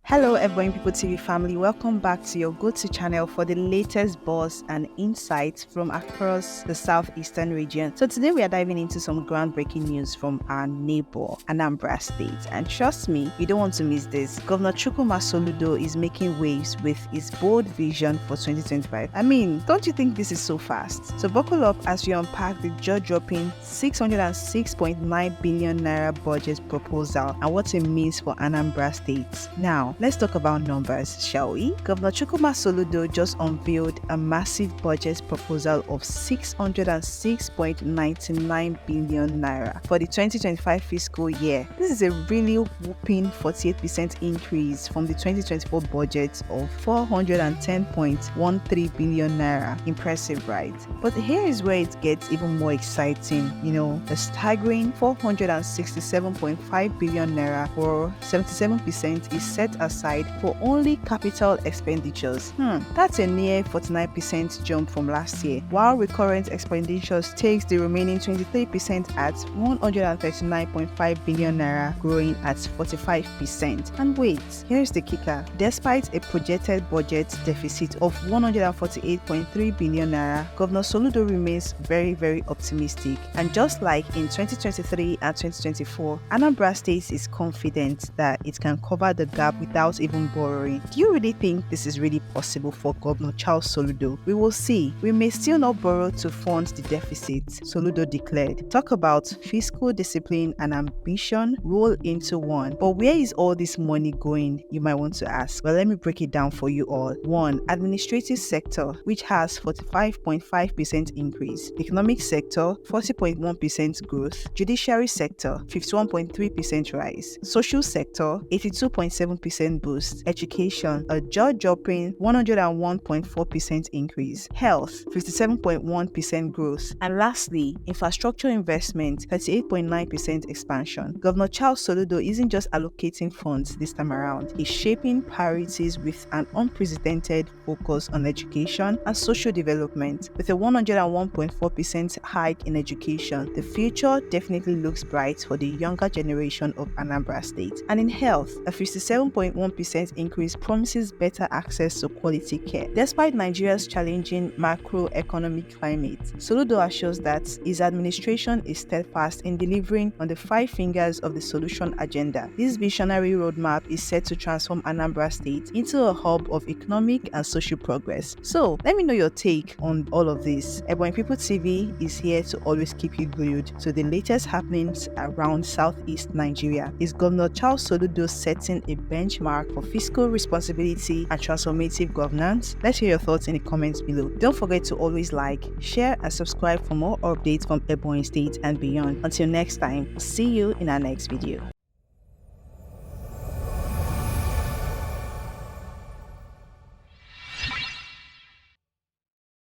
Hello everyone, People TV family, welcome back to your go-to channel for the latest buzz and insights from across the southeastern region. So today we are diving into some groundbreaking news from our neighbor Anambra State, and trust me, you don't want to miss this. Governor Soludo is making waves with his bold vision for 2025. I mean, don't you think this is so fast? So buckle up as we unpack the jaw-dropping 606.9 billion naira budget proposal and what it means for Anambra State. Now, let's talk about numbers, shall we? Governor Soludo just unveiled a massive budget proposal of 606.99 billion naira for the 2025 fiscal year. This is a really whopping 48% increase from the 2024 budget of 410.13 billion naira. Impressive, right? But here is where it gets even more exciting. A staggering 467.5 billion naira, or 77%, is set aside for only capital expenditures. That's a near 49% jump from last year, while recurrent expenditures takes the remaining 23% at 139.5 billion naira, growing at 45%. And wait, here's the kicker. Despite a projected budget deficit of 148.3 billion naira, Governor Soludo remains very, very optimistic. And just like in 2023 and 2024, Anambra State is confident that it can cover the gap without even borrowing. Do you really think this is really possible for Governor Soludo? We will see. We may still not borrow to fund the deficit, Soludo declared. Talk about fiscal discipline and ambition roll into one. But where is all this money going, you might want to ask? Well, let me break it down for you all. 1. Administrative sector, which has 45.5% increase. Economic sector, 40.1% growth. Judiciary sector, 51.3% rise. Social sector, 82.7% boost. Education, a jaw-dropping 101.4% increase. Health, 57.1% growth. And lastly, infrastructure investment, 38.9% expansion. Governor Soludo isn't just allocating funds this time around. He's shaping priorities with an unprecedented focus on education and social development. With a 101.4% hike in education, the future definitely looks bright for the younger generation of Anambra State. And in health, a 57.1% increase promises better access to quality care. Despite Nigeria's challenging macroeconomic climate, Soludo assures that his administration is steadfast in delivering on the 5 fingers of the solution agenda. This visionary roadmap is set to transform Anambra State into a hub of economic and social progress. So, let me know your take on all of this. Ebony People TV is here to always keep you glued to the latest happenings around Southeast Nigeria. Is Governor Soludo setting a benchmark for fiscal responsibility and transformative governance? Let's hear your thoughts in the comments below. Don't forget to always like, share, and subscribe for more updates from Ebony State and beyond. Until next time, see you in our next video.